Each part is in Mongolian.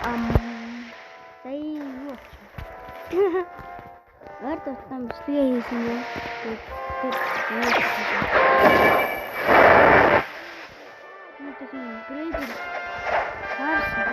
Сая юу болчих. Ойр тутам бичлэгээ хийсэн юм. Тэр грейдер харсан.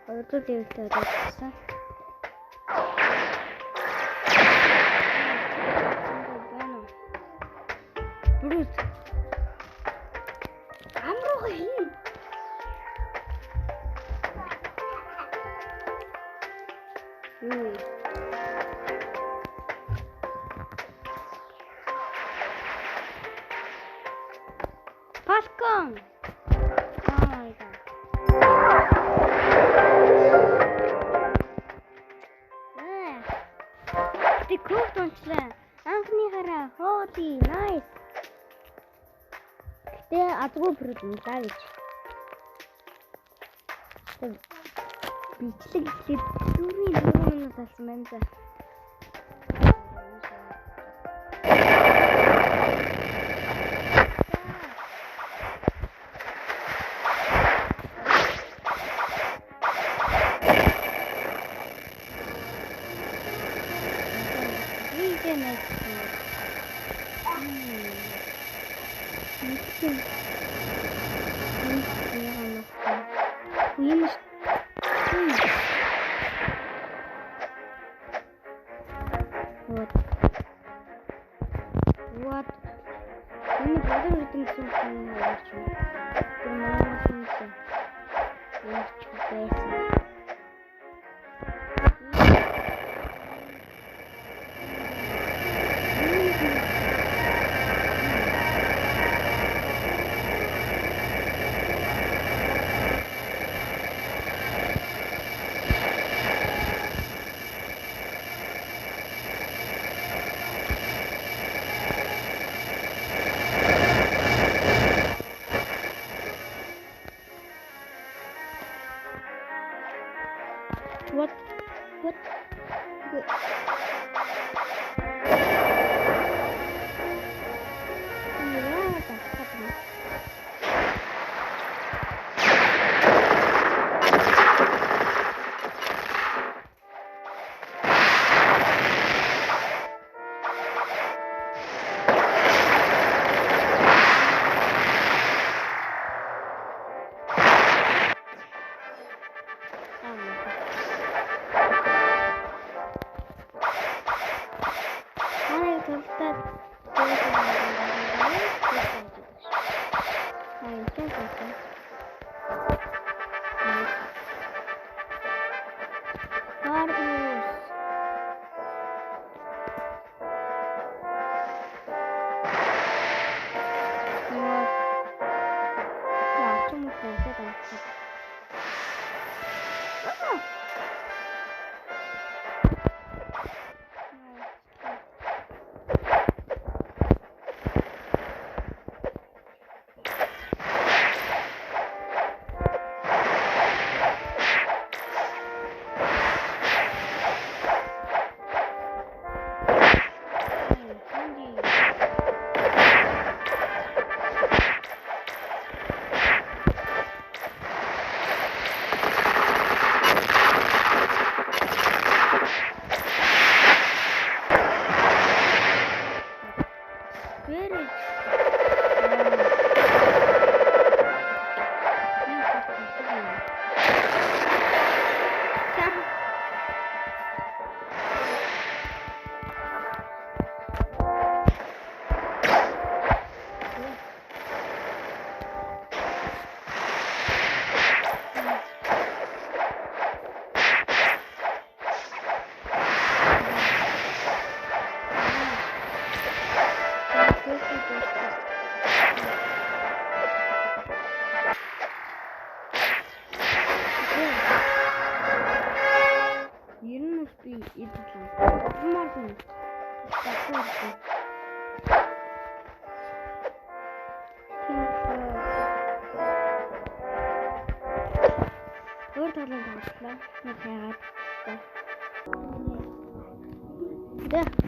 Ордоо дэвтэй байсан. Брут. Амруу хин. Паскон. Круто онцлаа. Анхныхаараа хоти найс. Гэтэ адгүй продукт даа гэж. Бичлэг дөрвийн 4 минут болсон байна за. Вот. Ini baru bikin susu lucu. Terus susu. Lucu banget. What? Wait.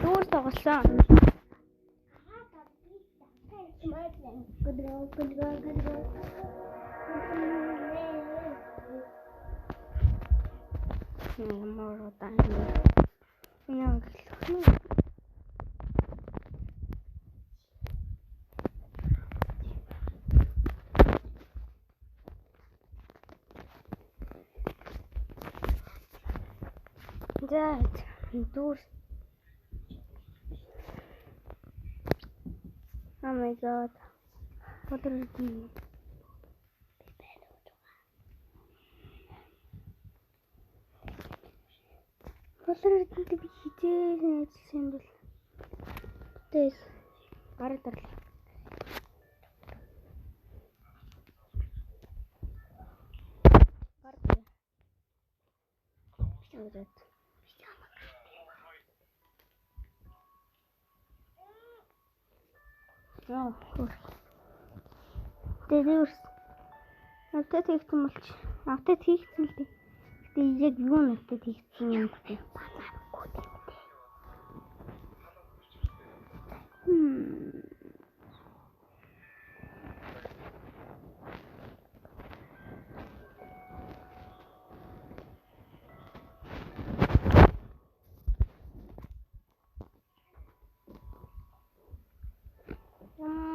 Дүүр тоглосон. Мороо тань. Яа гэлээ. That дүүр. Oh my god. What are you doing? What are you doing? This. Гараад ирлээ. Гараад ирлээ. Шүүрээд. Яа. Тэрс. Автад хийгдсэн болч. Автад хийгдсэн л дээ. Гэтэ яг юу нь автад хийгдсэн юм бэ?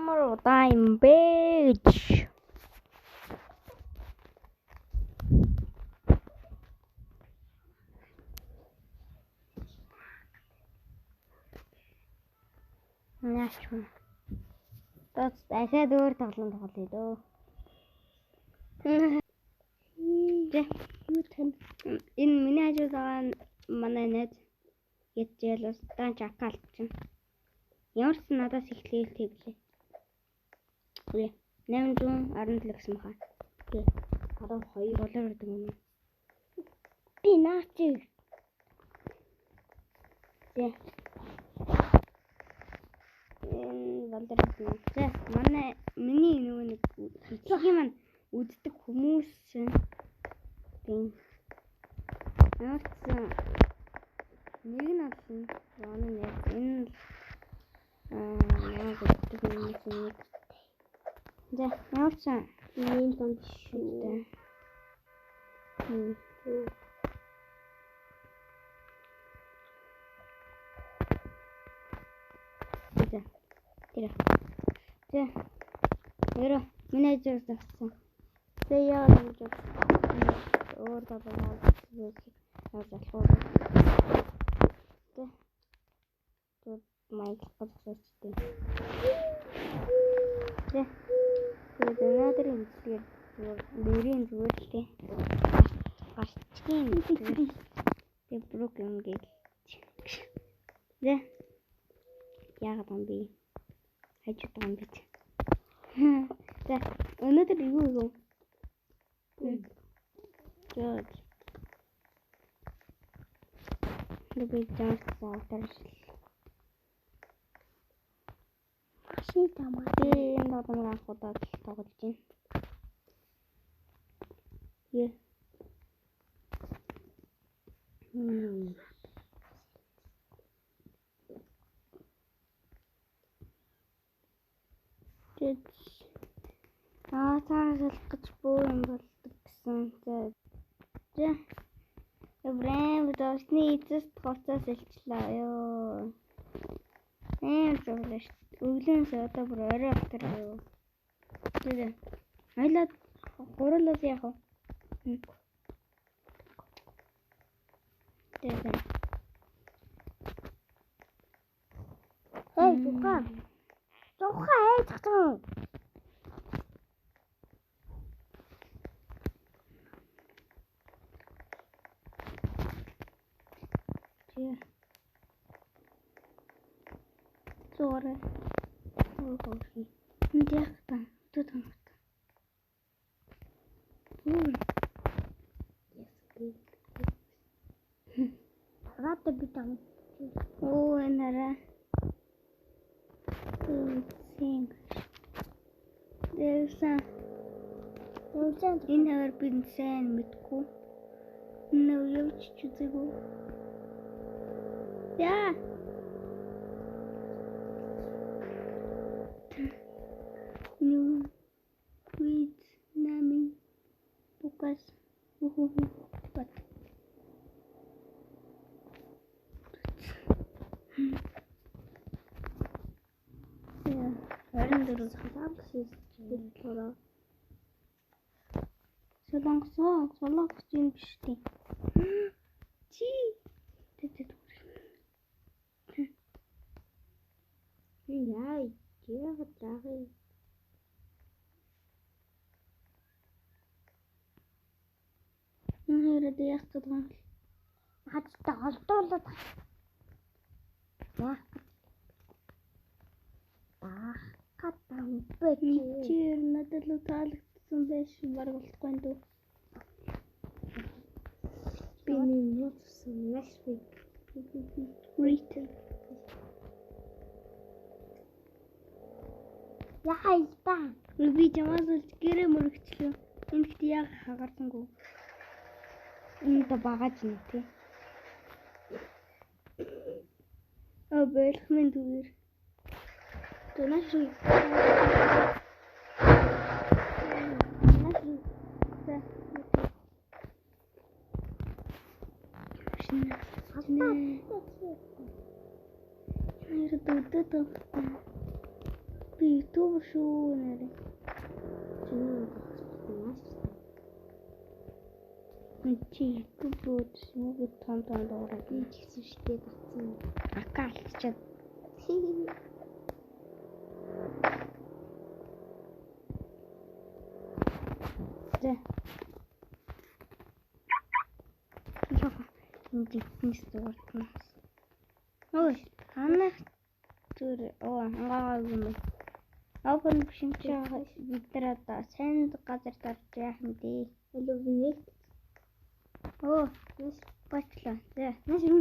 More time, bitch. Наачмаа. Тооц дахиад өөр тоглоом тоглоё дөө. Юу тань. Энэ миний хажууд байгаа манай найз ядчаал бас даан чакалт чинь. Ямар ч надаас их лээлтэй блэ. Үгүй 817 гэсэн махаа. Тий. Одоо 2 доллар гэдэг юм. Би наач. Тий. Доллар гэдэг. За манай миний нөгөө нэг хичээгийн маань үздэг хүмүүс тийм. Ямар ч Нэг нь алсан. Яаны нэг энэ яа гэдэг нэг. За, ямар ч ийм донд шүү. За. Яруу миний ажиг завсан. Тэ яа гэж өөр долоо гэж залхуу. Тэ майк гацчихтэй. Тэ. Тэгээд өнөөдөр ингэдэг нэрийн зүгээр л тий. Гарчгийн тэг брок юм гээл. Тэ. Яагаад юм бэ? Хажууд юм бэ? За өнөөдөр юу? Жод. Нэг жаас саатарш. Машин тамаа. Энэ одон анхудаа тоглож байна. Яа. Цаашаалах гэж бөө юм болдог гэсэн. За. Эврэм досны эцэст хоцоос илчлээ ёо. Зөвлөж. Өглөөс одоо бүр орой автар ёо. Тэгээ. Айлаад гурлаас яах вэ? Тэгээ. Эй, Тухайн цацсан. Тий. Зураг. Окей. Яахта. Тут юм. Рата битам. Оо энара. Син. Дэвсэн. Энэ хавар би сайн мэдгүй. Нөө явж үзээгүй. Яа. Нүү. Вид нами. Букас. Бат. Я. Арендер салгасан хэлбэрээ. Солонгос юм биш тий. Чи. Яа, яагаад таагүй? Нэрээд яах гээд байгаа юм. Хацтай холдуулаад. Яах. Катам чи надад л таалагдсан байж баг болохгүй юм дөө. Би нууцсан маш би. Written. Яхаа та. Би чамаас л гэрээ мөрөгчлөө. Энд ихтэй яг хагаарсангүй. Энд багаж нь тий. Болох минь түгэр. Тунаш. Би ютубер шүү нэрээ. Чи ютубер шүү том дуурайг хийчихсэн штеп батсан. Акаалтчаад. Тэ. Эндээс дууртнаас. Ой, ханах зүр ангаа юм. Open шинж бид нар одоо сайн газар дарж яах юм бэ? Hello винэг. Оо, нэс бачлаа. За, нэс юм.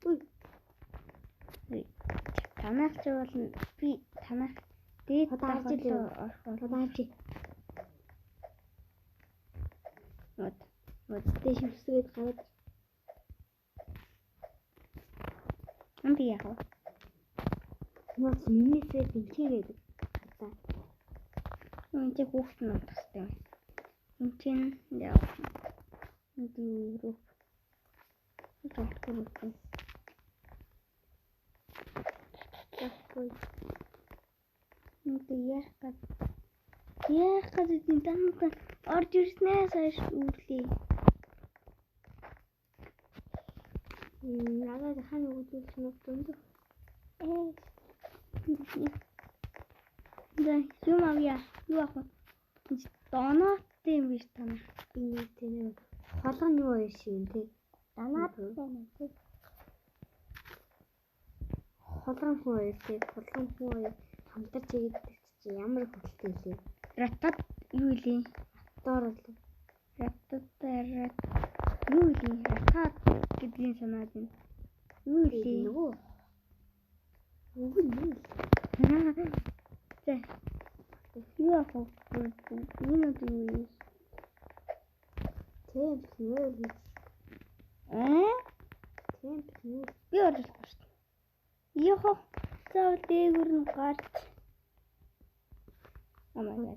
Үй. Танах ч болно. Би танах дээд дарж л орох. Вот. Вот дэш үсгээд гараад. Амби яах вэ? Нууц минийсээ бэлчээгээд. Хата. Энд чи хүүхд нь тустай юм. Энд чинь яа. Энд юу? Тэгвэл энд яах гэж энэ танад орж ирснээс хойш үрлээ. Надад хань үгдэл шинэ зөндөө. Юм авъя. Юу авах вэ? Донот юм биш танаа. Энэ тийм холгон юу вэ шиг тий. Донот байна тий. Холгон хуу тий. Холгон хуу хамтарч игээд чи ямар хөдөлтэй лээ. Ратат юу илээ? Доор л. Ратат юу илээ? Ратат гэдгийг санаад байна. Юу илээ? Нөгөө. Үгүй юу. За. Юу авах вэ? Энэ юу? Тийм нэр. Тийм нэр. Би оруулах шүү дээ. Йохо. Цаа дээгүр нь гарч. Амаа.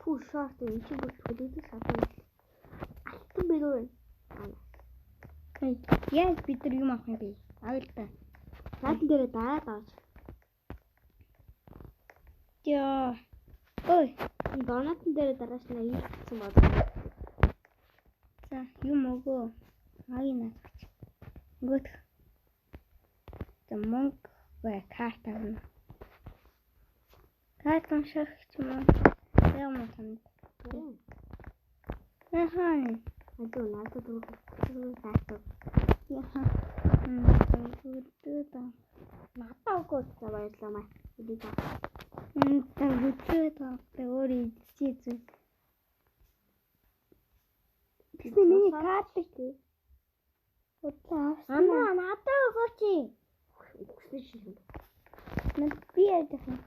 Фу шорт энэ чи бүр төлөвлөж чадсан. Алтан бэлгүүр. Яаж бид нар юм авах юм бэ? Авъя л та. Наадан дээр дараад авч. Яа. Ой, Энэ донатн дээр дарааш на юу гэсэн бодлоо. за юм өгөө. Аяа наач. Гүт. За монг бай карт авна. Карт уншигч юм уу? Яа мөн танд. Хаана? Адуу надад өгөх таатав. Яха. Гүтээ. Надад өгөх за баярлалаа маа. Эдийг аа. Гүтээ таа өөр идчихсэн. Тэгсэн миний карт тий. Утлаа. Ама надад өгөөч. Өгсөн шиг. Над би яах юм?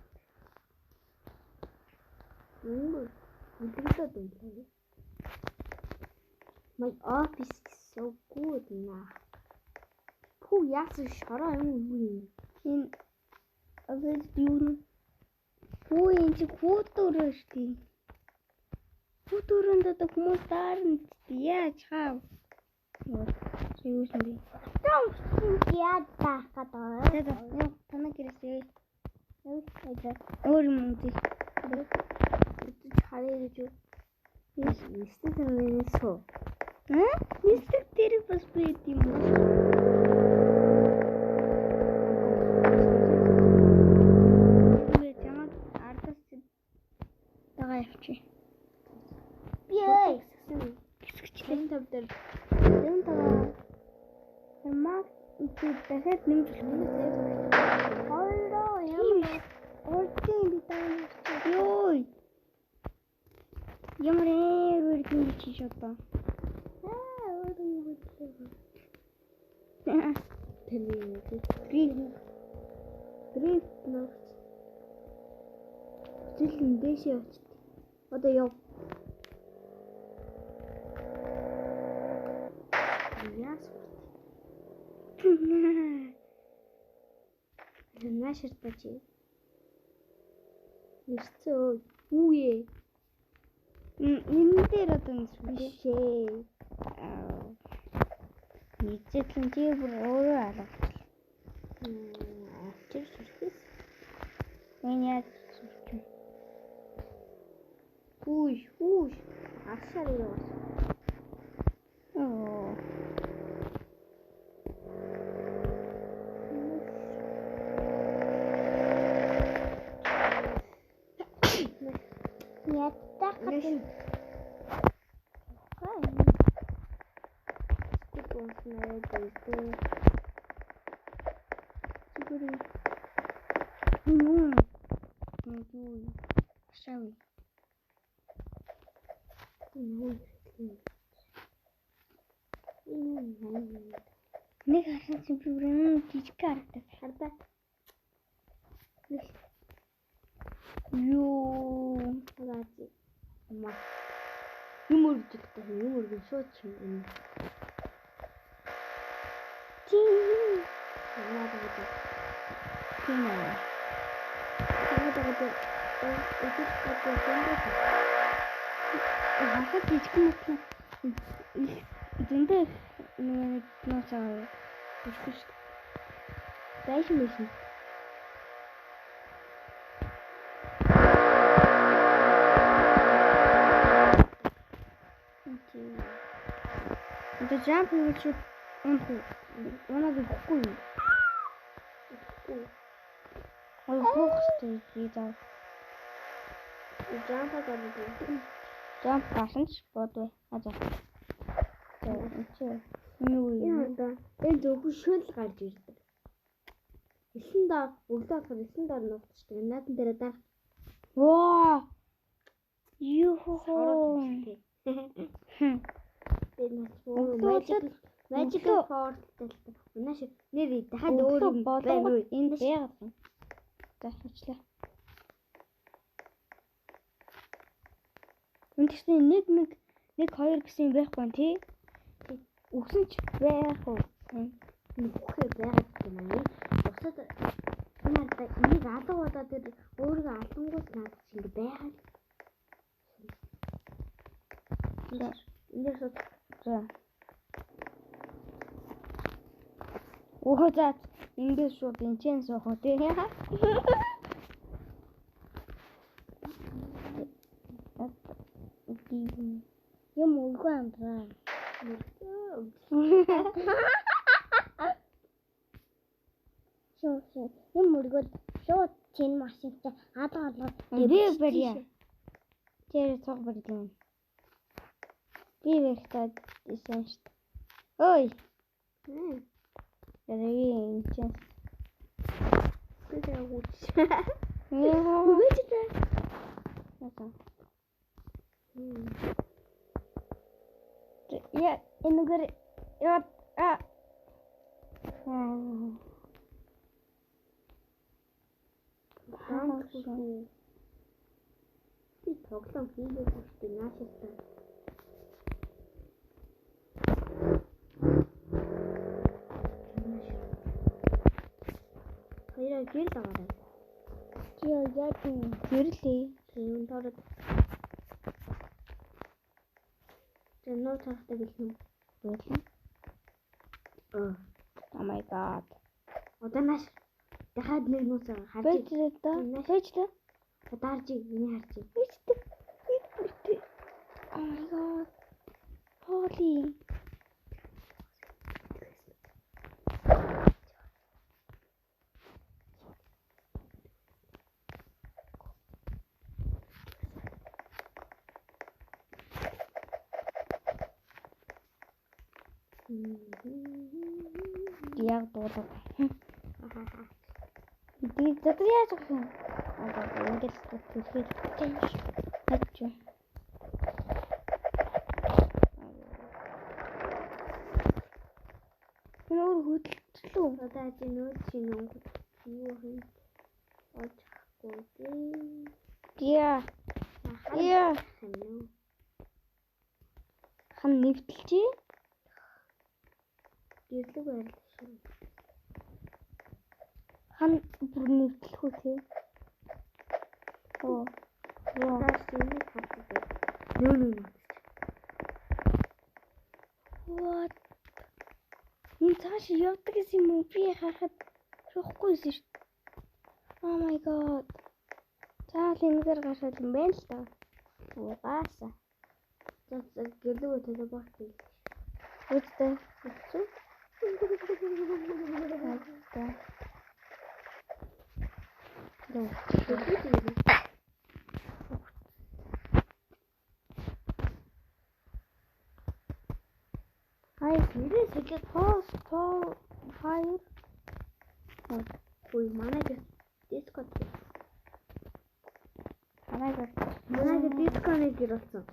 Үлдэлээд байна. My office is so good now. Пүү яасан шороо юм. Энэ аваад юу? Пүү энэ чи фотоор штий. Фоторонд одоо хүмүүс таарна штий. Яаж хаа? Юу юм бэ? Яа таах гэдэг. За танаа гэрээсээ өөр юм үү? Харъя гэж юу? Нэстэг минь суу. Нэстэг дээр бас байд юм уу? Чамд ардас тагаа явчих. Би ой. Хэсэгчлэн тав дээр. Юм тагаа. Ямаг iki дахиад нэмж болох. Хойлоо юм. Орчин би тань. Йой. Ямар эрүүл гэж чи шото. Дрифт ногч. Зэлэн дэшээ очт. Одоо яв. Яас. Нашир бачи. Нэрцөө. Үе. Энэ дээр одоо Бишээ. нийцэглэн чи бүр өөрөө алга. Авчир ширхээс. Энэ яаж сурч. Хүүш. Агшаар юу. Оо. Ятах гэдэг. Шави. Нэг харсан чи бүрэн жижиг харагдав. Хардаа. Юу. Ама. Юм өргөжтэй юм өргөн шууд чинь. Тийм ээ. Тэгээд одоо эцэг гадаа зөндөө Хахад жижиг мөтгөн зөндөө нэг нууцаа биш. байшин байсан. Одоо jump хийж шууд унаад ихгүй юу? Хоохтой би заа. Jump гэдэг. Jump гасан ч бодвэ. Азаа. Юу Энэ одоо энэ зөвхөн шөл гарч ирдэг. Эсэн доо өглөө болохоор эсэн доор нугтчихдаг. Наадан дээр дараа Воо. Юу хоо. энэ magical portal унаш нэр дахиад өөр юм байна уу? Энэ яагаад? За хийчлээ. Үнэхээр 1 2 гэсэн юм байхгүй тий. Өгсөн ч байх уу? Нүхээ байгаад юм аа. Бусад надад энийг алга удаа тэр өөрийгөө алдангууд надад ч ингэ байгаад. Эндээс За. Оо за ингээс шууд энчэн соохоо тий. Юм уугүй амтраа. Шоо. Юм мөргөл шууд чин машинтай хаалгаа би бэрья. Тэр цог бэрдэн. Би вэхтад исэн шүү. Ой. Ярийн чин. тэгээ гүч. Үгүй я энэгээр яа Би тоглоом хийгээд өштэй нааштай. Хоёроо гэр дагараа. яа гэрлээ. Тийм дөрөв. Жинөө цахдаг гэлэн. Болон. Oh my god. Одоо нааш дахиад нэг нууцаа харж Фэжтэй. Ударжиг миний харж. Фэжтэй. Oh my god. Holy. Яг дуулаа. Би зөвхөн яаж гэх юм. Одоо ингэж түлхэл тач. Нөр хөдөлтлөө. Одоо чи нөөд чинь өнгөт юу хин олчихгүй дээ. Яа. Хан нэвтэлчээ. Гэрлэг байрлал шүү. Хан бүр нэвтлэх үү те. Оо. Яаж юм хатдаг. Нөө. What? Энэ цааш явдаг гэсэн юм уу? Би харахад шохохгүйсэн шүү. Oh my god. Цаал энэгээр гараад юм байна л та. Оо бааса. Гэрлэг телепорт хийх. Үстэй. Үгүй. Хай нэрээ сэгэд хоос фаер. Хөөе манай дискод. Манай дисконыг гэр болсон.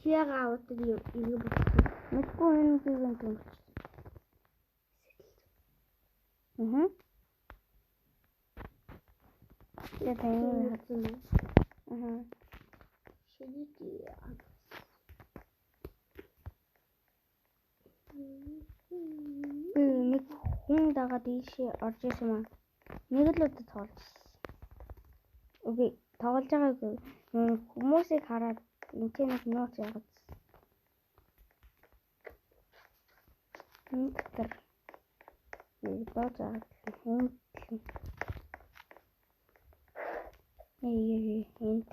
Чи ягаа аваад ингэ болсон. мэдгүй энэ зүйл юм. Тэгээ хатсан. Шидий. Нэг хүн дагаад ийшээ орж ирсэн маа. Нэг л удаа тоглосон. Үгүй тоглож байгаагүй. Хүмүүсийг хараад интернет нууц яагаад. Интер. Баазаад хөндлөн. Энд.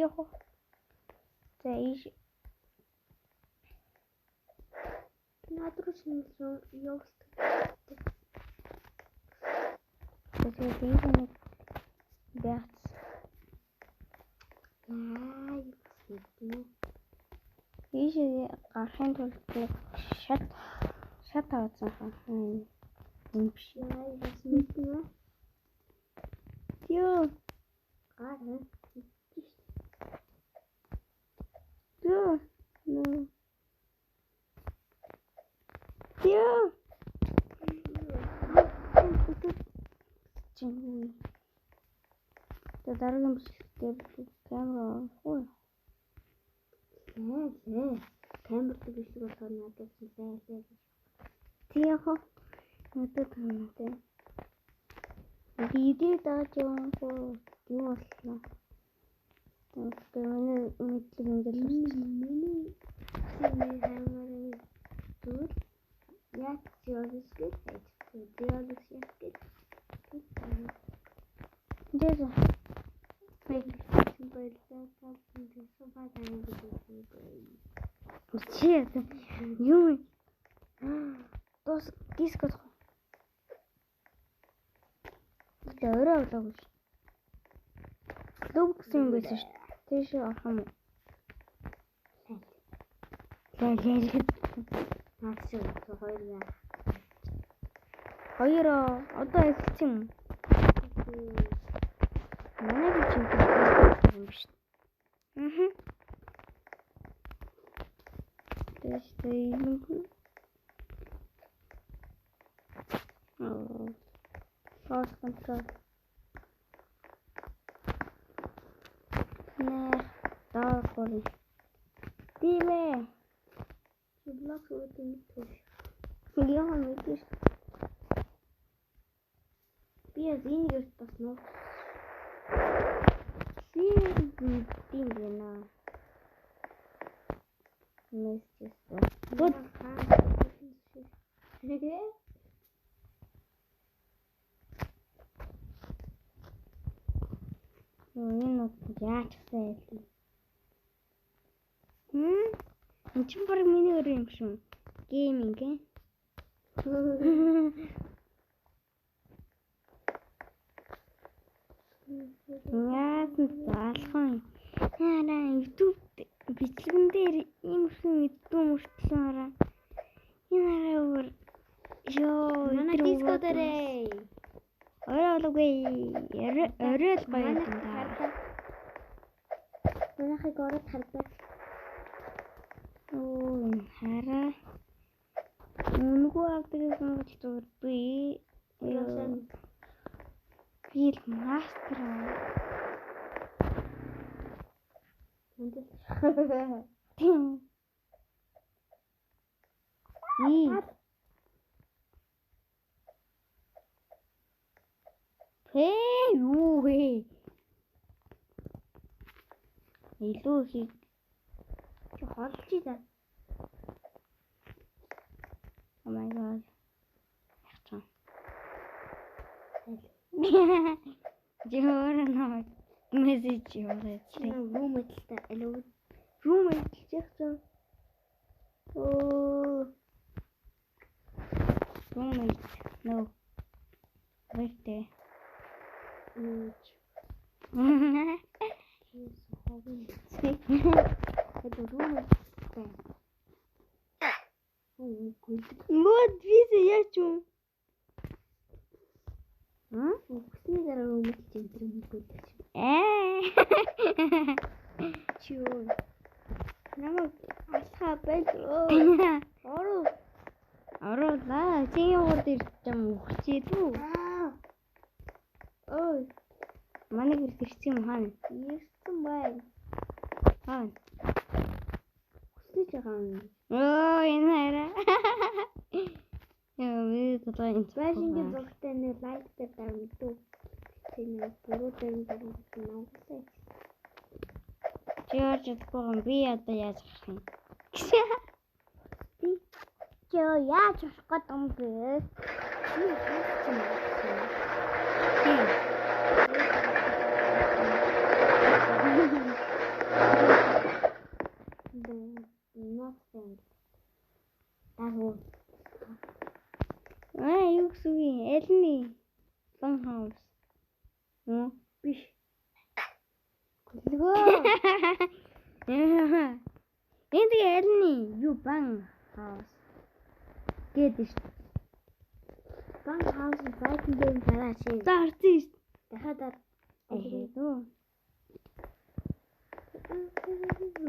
Йоо. За иш. Надруу шинэ явуулдаг. Тэгээд энэ бяц. Яа, Иш гарахын тулд шат авсан хаа. Биш. яа, бас мэднэ. Йоо. Аа, Йоо. Ну. Йоо. Чиний. Тэгээд дараагийн бичлэгтэр камера хөө. камертай бичлэг болохоор надад байлаа. Тийхо. Надад таньтай. Видео дааж явахгүй юу боллоо. Тэгээд миний мэдлэг ингээл Миний камерын зүйл яг зөөлсгөл байж. Зөөлс яг гэж. Дэжа. Чи юу? Тос дискот. Өөрөө болоогүй. Луг гэсэн байсан шүү. Тийш орох юм. Лээ. Наач хоёр яа. Хоёр одоо эхэлсэн юм. Манай би чинь юм биш. Тэстэй юм. Фаст контрол. Даахгүй. Димэ. Блок үүдэн төш. Яа мэдээж. Би яг энэ бас нуу. Тийм байна. Мессеж. Вот энэ яаж фэйл. Энд чинь баг миний өөр юм шүү. Гейминг ээ. Яасан залхан. Хараа YouTube бичлэгэн дээр ийм хүн мэдгүй мөртлөө хараа. Энэ хараа өөр. Йоо, манай диско дээрээ. Орой л гоё юм да. Манайхыг ороод хардаа. Оо, хараа. Үнгүү авдаг сонголт би. Бил мастер. Тийм. Юу вэ? Илүү их Чи холж ийдаа. Oh my god. Яцсан. Жоор намайг мессеж явуулаад. Румэтлээ. Алуу. Румэт яцсан. Оо. Румэт. No. Вэртэ. Это румэт. Вот виза я чу. Үхсний дараа румэт чимтрэмгүй. Чуу. Намайг алхаа байлоо. Ороо чи яваад ирчихсэн үхчээ дүү. Ой. Манай гэр ирсэн юм хаана? Ирсэн бай. Хаана? Үхсний үзэж байгаа юм. Энэ хараа. Яа, миний толгой энэ Байшингийн зургтай нэг лайк дээр дарамтгүй. Тэр буруу дээр дарамтсан нааглаа. Чиорч чадахгүй би одоо яаж гарах юм? Чөө яаж авах гээд юм бэ? Nothing. Дагуу. Юу гэсэн юм? Элни. Long house. Юу? Биш. Гөлгөө. Энэ тэгээ элни юу бан house. Гэдэг шүү. Бан хаус байтан дээр дараа чи. За орсон шүү. Дахиад Дөө.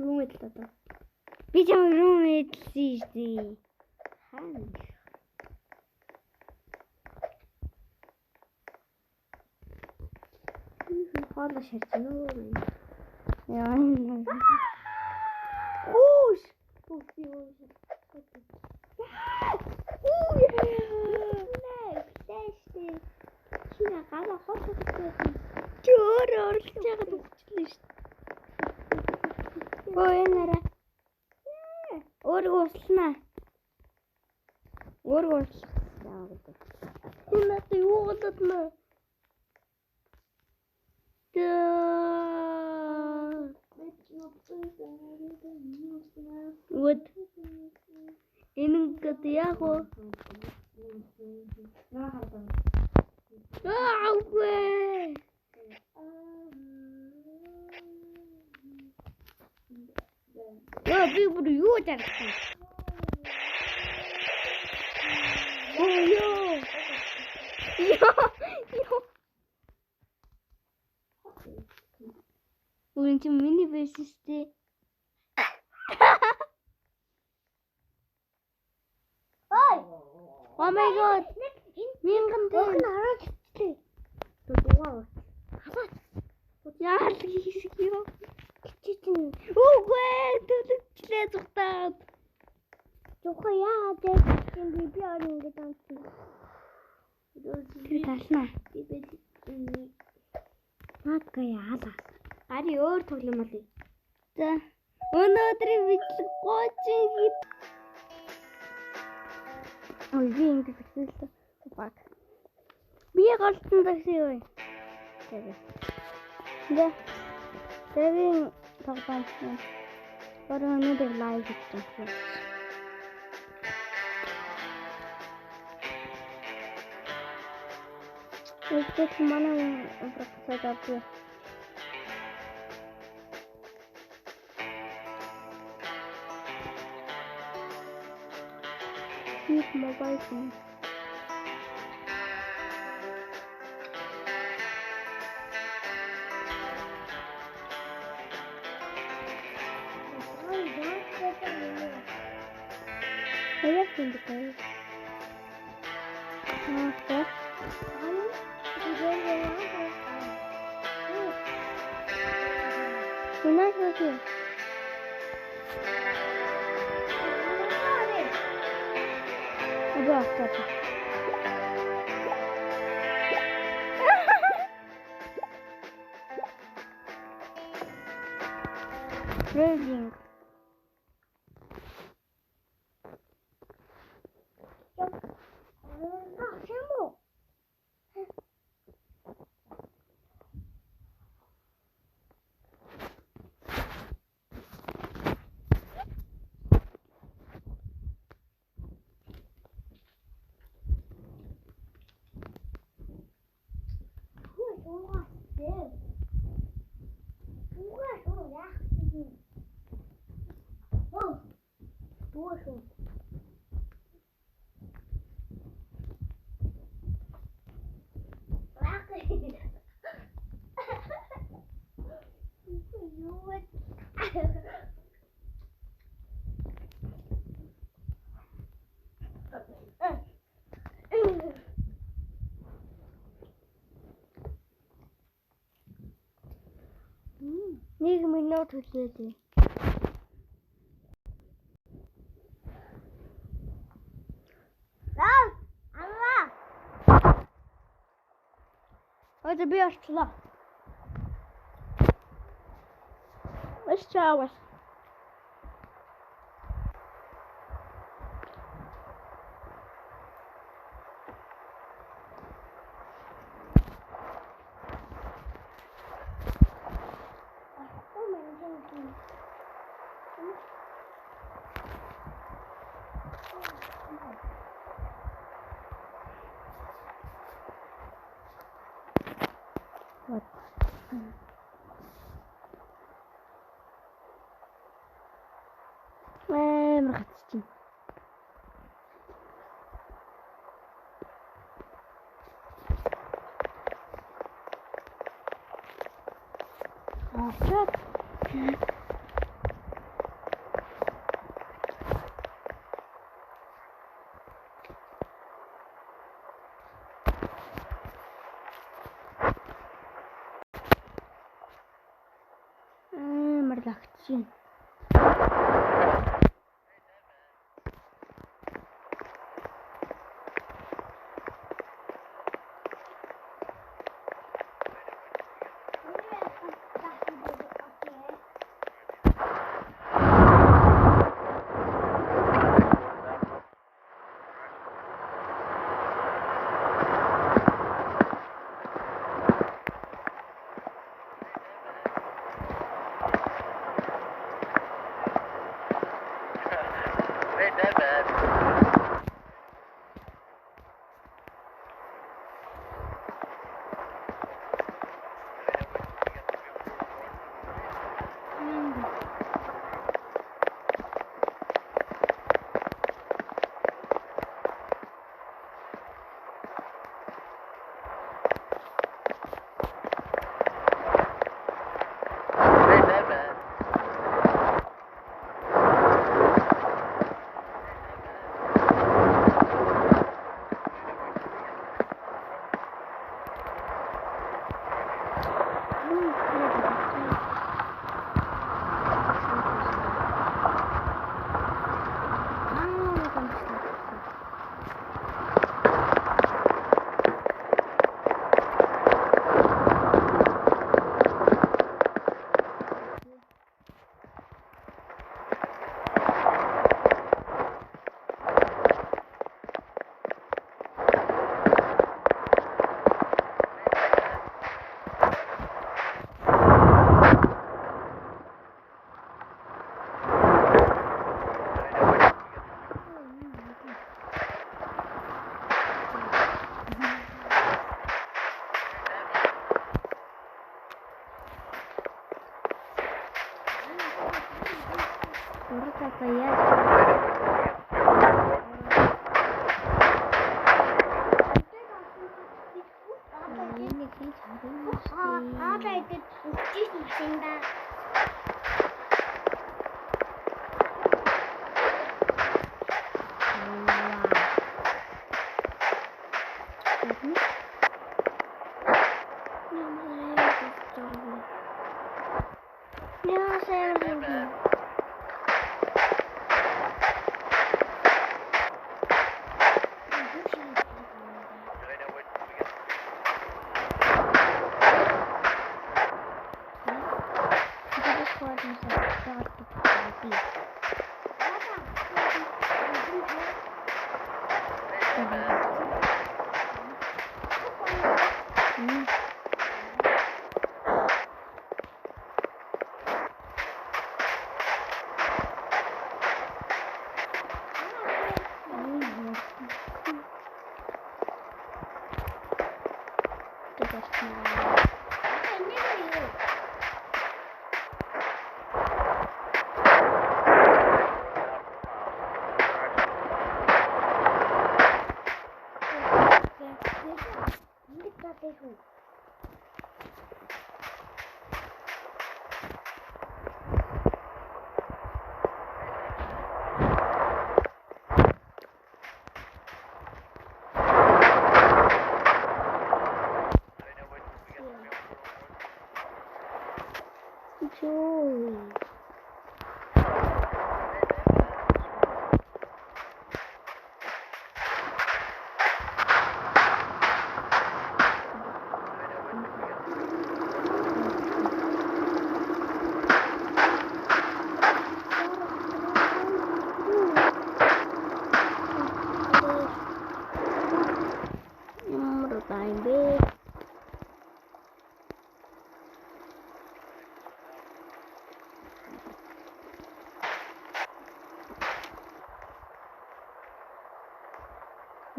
румэд л одоо. Би ч юм рум эдэлсэн шүү. Хаана? Хоолоо шарч нөө. Яа. Ууш. Ууш. Тэштэй. Чиний гараа хоолох гэсэн. Чөөр орлож байгаа төгчлээ шүү. Өө энараа. Өөрийгөө услнаа. Өөрийгөө услнаа гэдэг. Энэ надад юу болоод нэ? Вот. Энэнгët яг уу. Аагүй. Яа би бүр юу жаргасан. Ёо. Үгүй чи миний бэсэстэй. Ой. Oh my god. Мянган Ох дээр. нь хараач тий. Дугаа. Халаач. Яа л хийх юм. Чичин. Үгүй төлөвчлээ зүгтаад. Жохоо яа дээ би орон ингээд амт. Би талнаа. Би Наадгаа яалаа. гари өөр тоглоом болъё. За. Өнөөдрийн бичлэг гочин хэд. Ой би ингэж хэлсэн. Баг. Би голтон дагсаа юу. Тэгээ. Нэ. Тэрийн тоглоом. Баруун өнөөдөр лайв хийсэн. Эцэг манай профессор авдаг. Их мобайл фон. Я финдикаю. Так. У нас вот. Да, кстати. Трейдинг. Чему? Нэг минут хүлээдээ. За би орчлоо. Маш чаавал. Вот. Мрахацчин. Чат. Мрахацчин.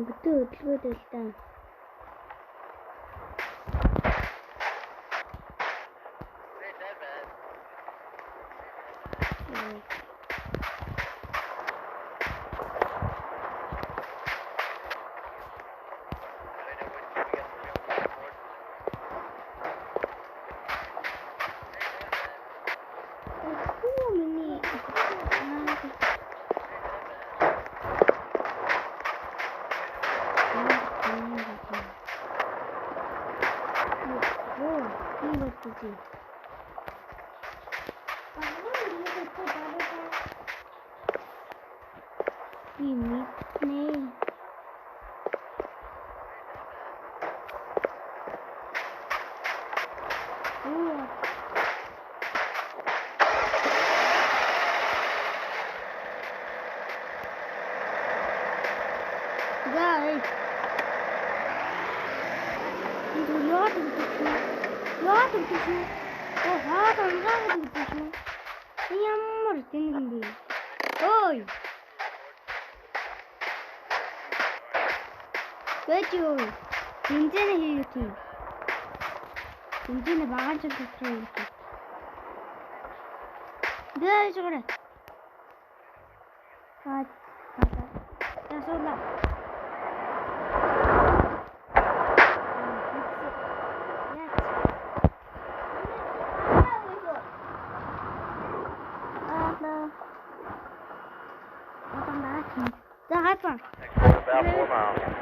Бүтэн хөдөлгөөд л та. Guys, ಇದು ಯಾವ್ದು ಓ ಹಾಡು ಹಂಗಾಗ್ಬಿಟ್ಟು ямар ತಿನ್ನಿಂದಿ ಓಯ್ ಬೇಜು ಹಿಂಜೆನೆ ಹೇಳ್ತೀನಿ ಹಿಂಜೆನೆ ಬಾಳ ಜೊತೆ ಹೇಳ್ತೀನಿ ಬೇಜು ಕಡೆ ಸೋಲ About 4 miles.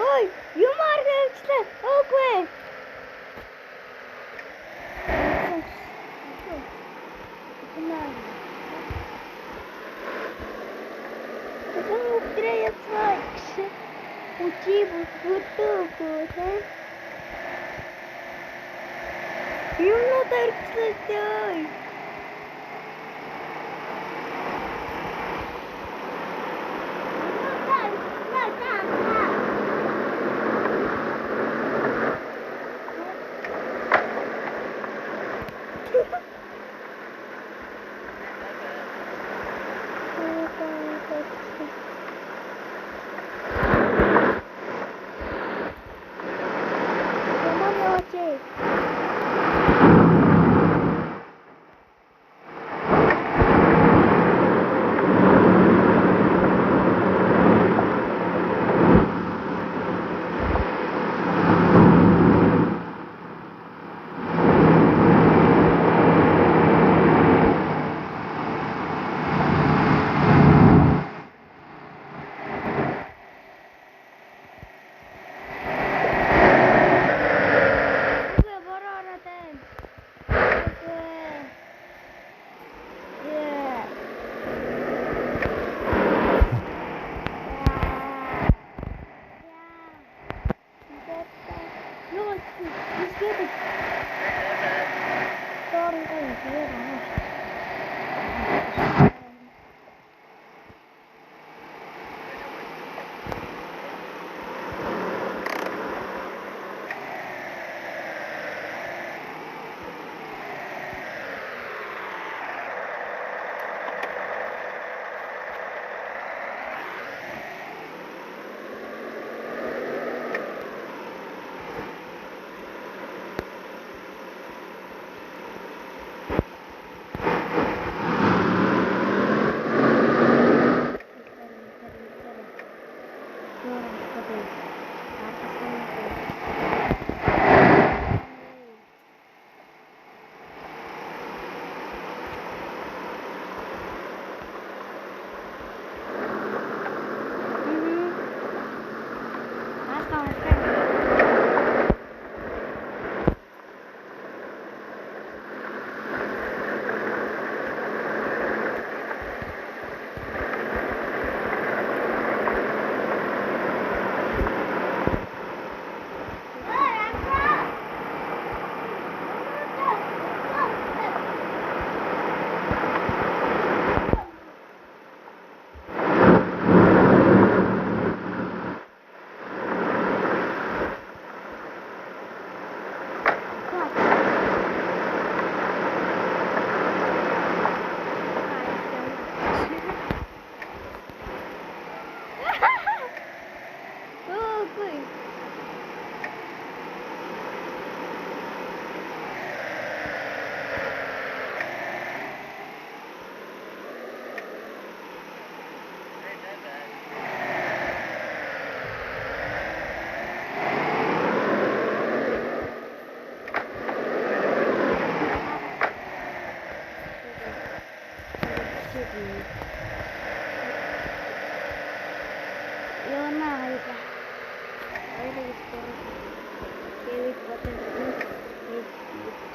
Oi, you marked okay. Почему стреляет факс? Учибу бутылку, да? Юмно торкстой.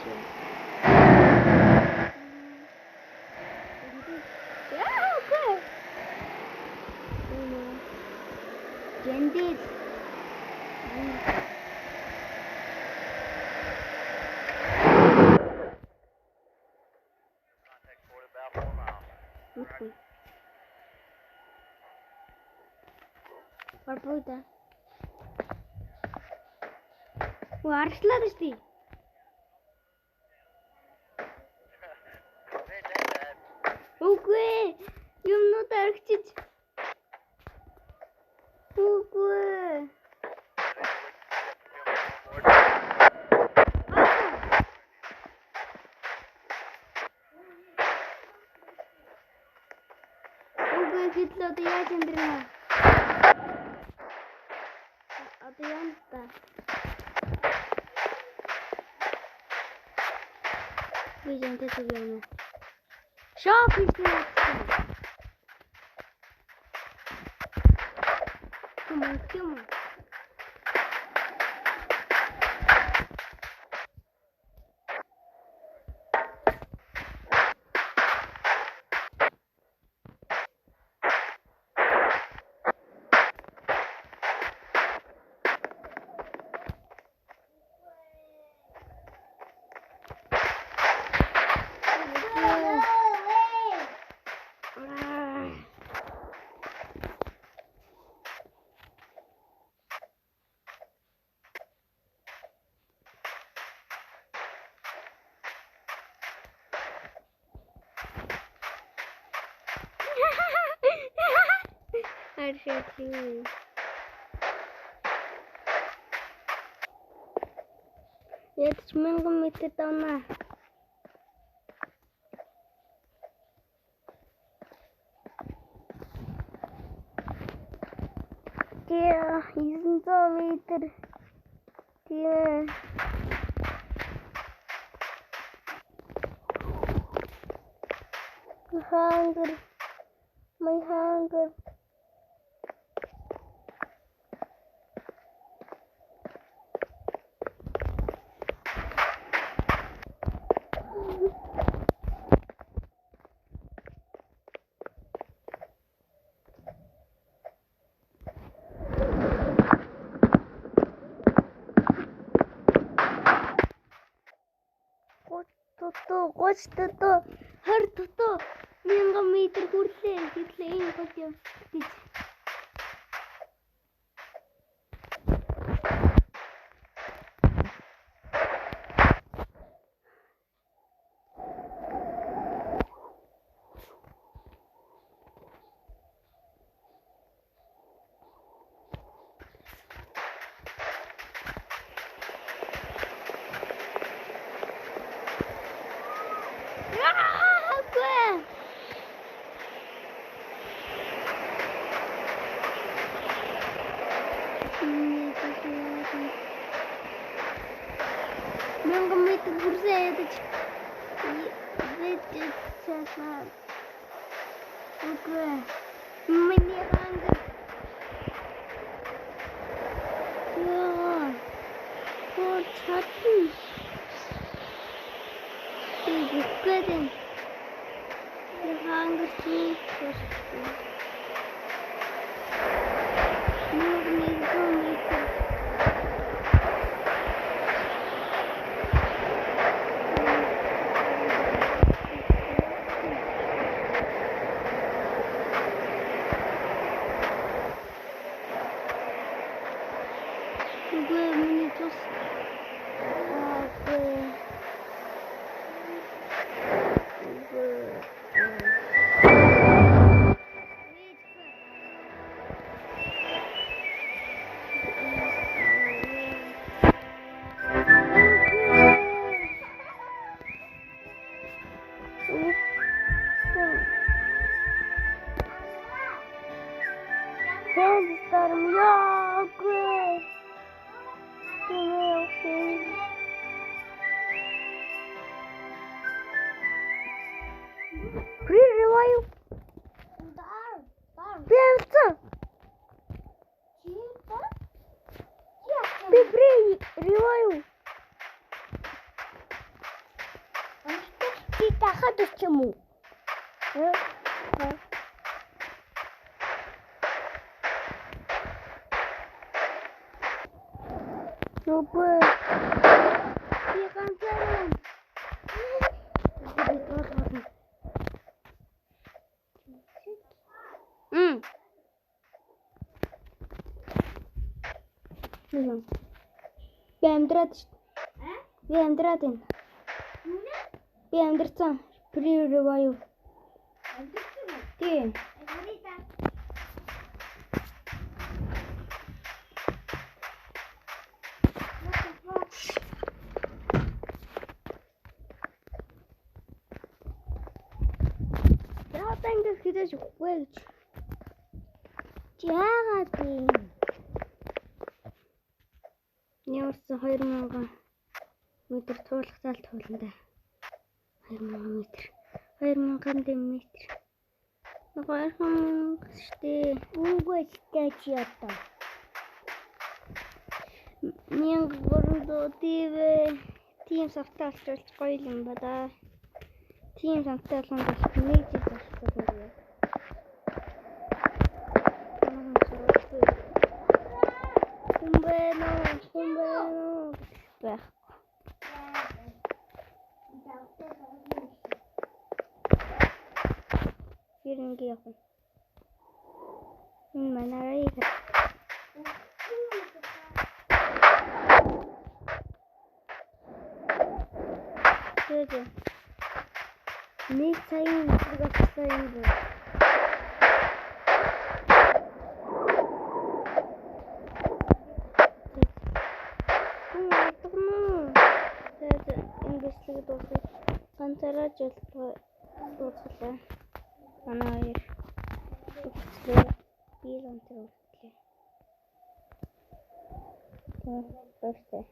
Яа, окей. Жендэл. Мэдгүй. Барбуда. Арчлаад штий. Үгүй. Юмнууд арчиж. Үгүй. Үгүй хэдлээ одоо яаж амьдрнаа? Одоо яана та? Би жинтэй юм. Шок хийсэн. Кум. Аршаки. Ядч 1000 м давна. Тий, 900 м. Тий. My hunger. Гоч тото 20 тото 1000 м хүрлээ гэтлээ энэ гол юм. Чи дахад өч юм уу? Супер. Би ганцаараа. Би амьдраад шүү. Би амьдраад байна. Би амьдрсан. Прирв аю. Тийм. Яагаад ингэж хідэж үгүй гэж. Яагаад юм? Яарсан 2000 метр туулах зал тууланда. 2000 метр. 2000 метр. Ногоорхон штэ. Үгүй ч ята. 1300 тийм савтаа олчулж гоё юм ба да. Тийм савтаа болгонд нэг жил болчихсон юм. Kumбэно. Байх. Ирэнги яах вэ? Энэ манараа их. Тэгэ. Нэг цагийн зэрэг авсан юм байна. Ганцаараа жил дуусгалаа. Манай хоёр үхлээ. Би ганцаар үхлээ. Тэгээд